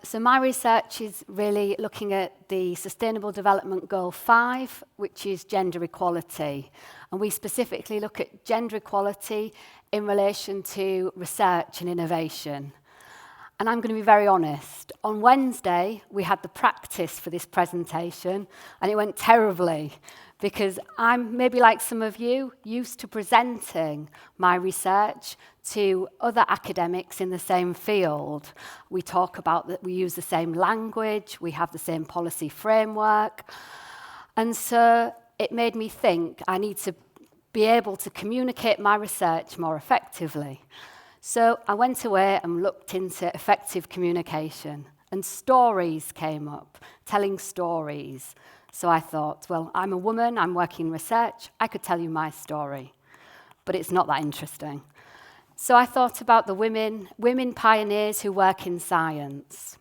So my research is really looking at the Sustainable Development Goal 5, which is gender equality. And we specifically look at gender equality in relation to research and innovation. And I'm going to be very honest. On Wednesday, we had the practice for this presentation, and it went terribly, because I'm, maybe like some of you, used to presenting my research to other academics in the same field. We talk about that we use the same language, we have the same policy framework. And so it made me think I need to be able to communicate my research more effectively. So I went away and looked into effective communication, and stories came up, telling stories. So I thought, well, I'm a woman, I'm working in research, I could tell you my story, but it's not that interesting. So I thought about the women pioneers who work in science,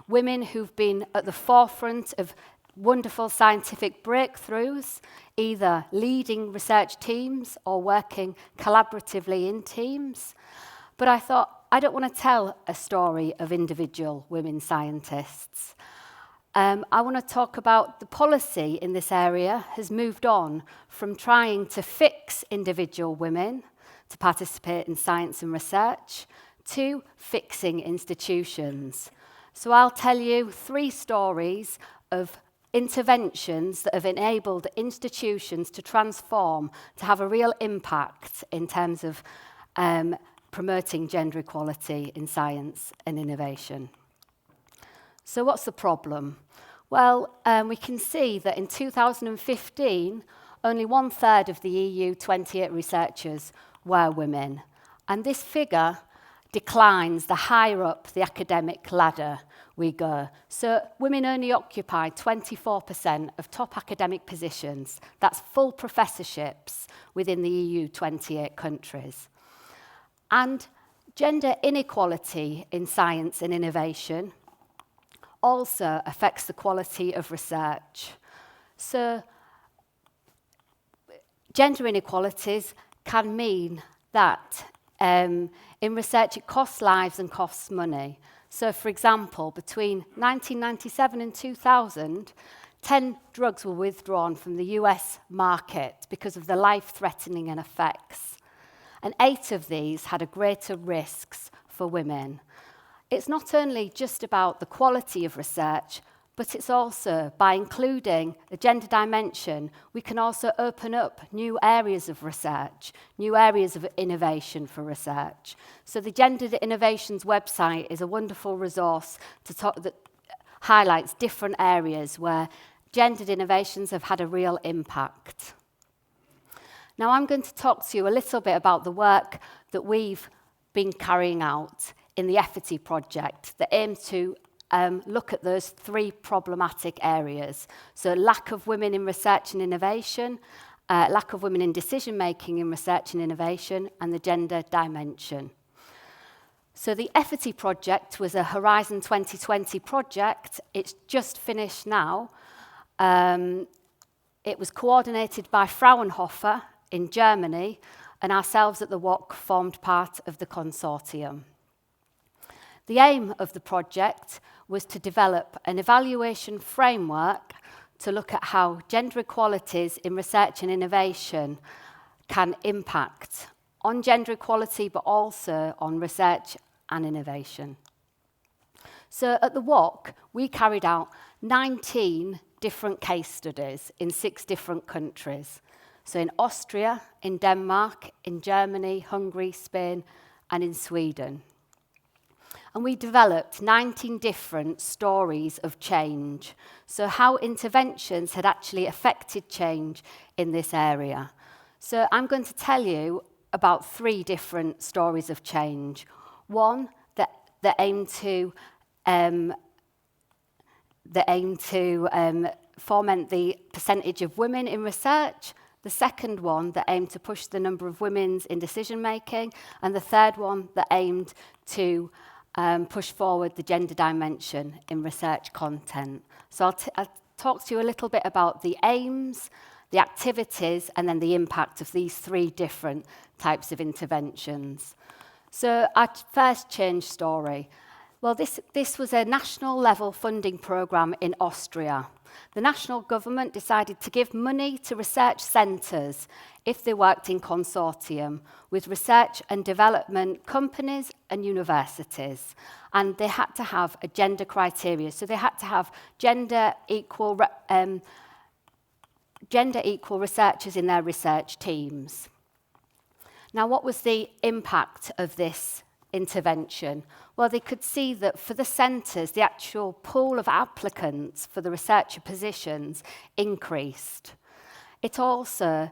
women who've been at the forefront of wonderful scientific breakthroughs, either leading research teams or working collaboratively in teams. But I thought, I don't want to tell a story of individual women scientists. I want to talk about the policy in this area has moved on from trying to fix individual women to participate in science and research to fixing institutions. So I'll tell you 3 stories of interventions that have enabled institutions to transform, to have a real impact in terms of promoting gender equality in science and innovation. So what's the problem? Well, we can see that in 2015, only 1/3 of the EU 28 researchers were women. And this figure declines the higher up the academic ladder we go. So women only occupy 24% of top academic positions. That's full professorships within the EU 28 countries. And gender inequality in science and innovation also affects the quality of research. So gender inequalities can mean that in research it costs lives and costs money. So for example, between 1997 and 2000, 10 drugs were withdrawn from the US market because of the life-threatening effects. And 8 of these had a greater risks for women. It's not only just about the quality of research, but it's also, by including the gender dimension, we can also open up new areas of research, new areas of innovation for research. So the Gendered Innovations website is a wonderful resource that highlights different areas where gendered innovations have had a real impact. Now I'm going to talk to you a little bit about the work that we've been carrying out in the EFFORTI project that aims to look at those 3 problematic areas. So lack of women in research and innovation, lack of women in decision-making in research and innovation, and the gender dimension. So the EFFORTI project was a Horizon 2020 project. It's just finished now. It was coordinated by Fraunhofer in Germany, and ourselves at the UOC formed part of the consortium. The aim of the project was to develop an evaluation framework to look at how gender equalities in research and innovation can impact on gender equality, but also on research and innovation. So at the UOC, we carried out 19 different case studies in 6 different countries. So in Austria, in Denmark, in Germany, Hungary, Spain, and in Sweden. And we developed 19 different stories of change. So how interventions had actually affected change in this area. So I'm going to tell you about 3 different stories of change. One that aim to foment the percentage of women in research. The second one that aimed to push the number of women in decision-making, and the third one that aimed to push forward the gender dimension in research content. So I'll talk to you a little bit about the aims, the activities, and then the impact of these 3 different types of interventions. So our first change story. Well, this was a national level funding programme in Austria. The national government decided to give money to research centres if they worked in consortium with research and development companies and universities. And they had to have a gender criteria. So they had to have gender equal researchers in their research teams. Now, what was the impact of this intervention? Well, they could see that for the centres, the actual pool of applicants for the researcher positions increased. It also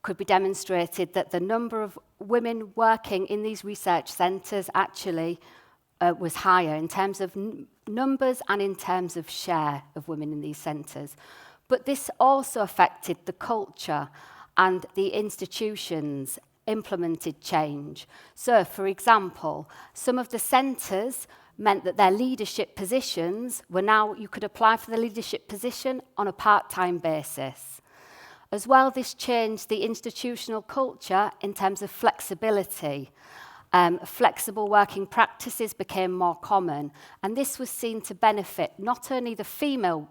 could be demonstrated that the number of women working in these research centres actually was higher in terms of numbers and in terms of share of women in these centres. But this also affected the culture, and the institutions implemented change. So, for example, some of the centres meant that their leadership positions were now, you could apply for the leadership position on a part-time basis. As well, this changed the institutional culture in terms of flexibility. Flexible working practices became more common, and this was seen to benefit not only the female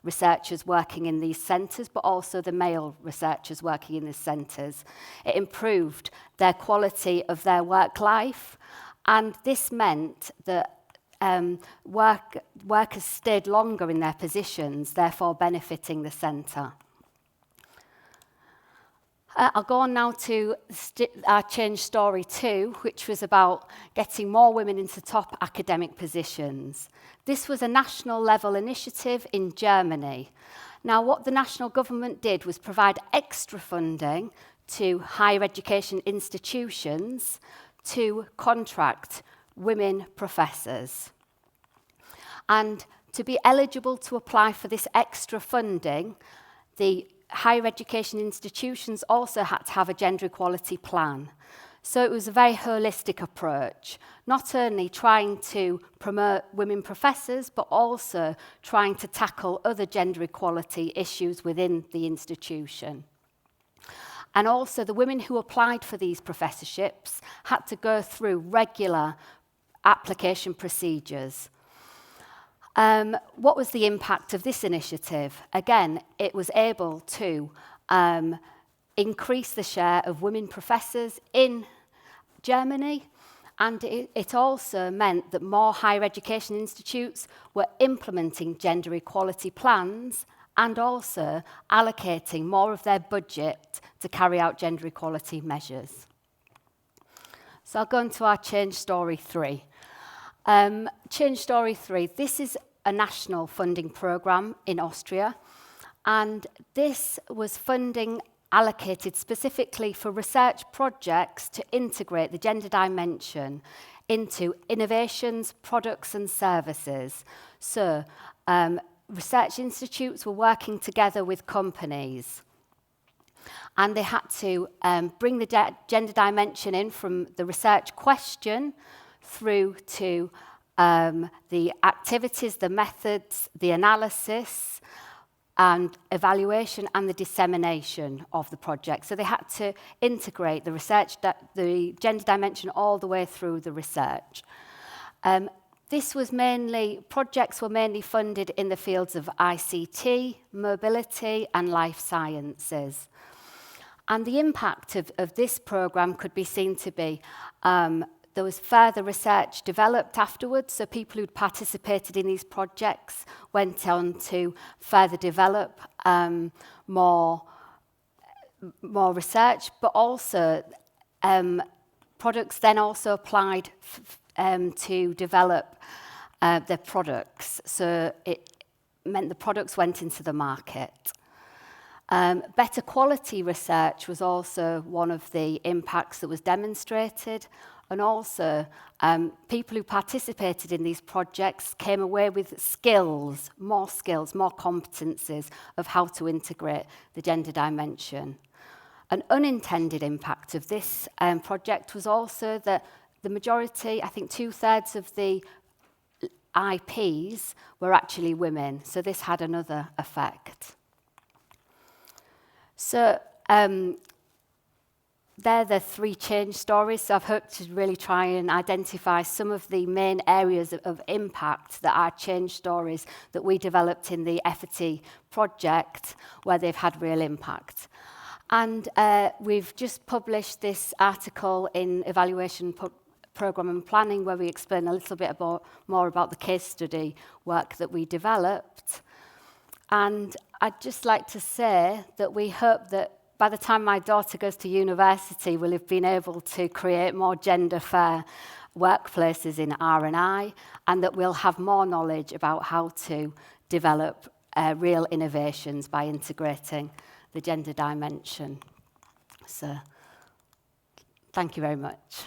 researchers working in these centres, but also the male researchers working in these centres. It improved their quality of their work life, and this meant that workers stayed longer in their positions, therefore benefiting the centre. I'll go on now to our change story 2, which was about getting more women into top academic positions. This was a national level initiative in Germany. Now, what the national government did was provide extra funding to higher education institutions to contract women professors. And to be eligible to apply for this extra funding, the higher education institutions also had to have a gender equality plan. So it was a very holistic approach, not only trying to promote women professors, but also trying to tackle other gender equality issues within the institution. And also the women who applied for these professorships had to go through regular application procedures. What was the impact of this initiative? Again, it was able to increase the share of women professors in Germany, and it also meant that more higher education institutes were implementing gender equality plans and also allocating more of their budget to carry out gender equality measures. So I'll go into our change story 3. Change story 3, this is a national funding programme in Austria, and this was funding allocated specifically for research projects to integrate the gender dimension into innovations, products and services. So research institutes were working together with companies, and they had to bring the gender dimension in from the research question through to the activities, the methods, the analysis, and evaluation and the dissemination of the project. So they had to integrate the research, the gender dimension all the way through the research. Projects were mainly funded in the fields of ICT, mobility, and life sciences. And the impact of this programme could be seen to be there was further research developed afterwards, so people who'd participated in these projects went on to further develop more research, but also products then also applied to develop their products. So it meant the products went into the market. Better quality research was also one of the impacts that was demonstrated. And also, people who participated in these projects came away with skills, more competencies of how to integrate the gender dimension. An unintended impact of this project was also that the majority, I think 2/3 of the IPs were actually women. So this had another effect. So they're the 3 change stories. So I've hoped to really try and identify some of the main areas of impact that are change stories that we developed in the EFFORTI project where they've had real impact. And we've just published this article in Evaluation Programme and Planning where we explain a little bit more about the case study work that we developed. And I'd just like to say that we hope that by the time my daughter goes to university, we'll have been able to create more gender-fair workplaces in R&I, and that we'll have more knowledge about how to develop real innovations by integrating the gender dimension. So, thank you very much.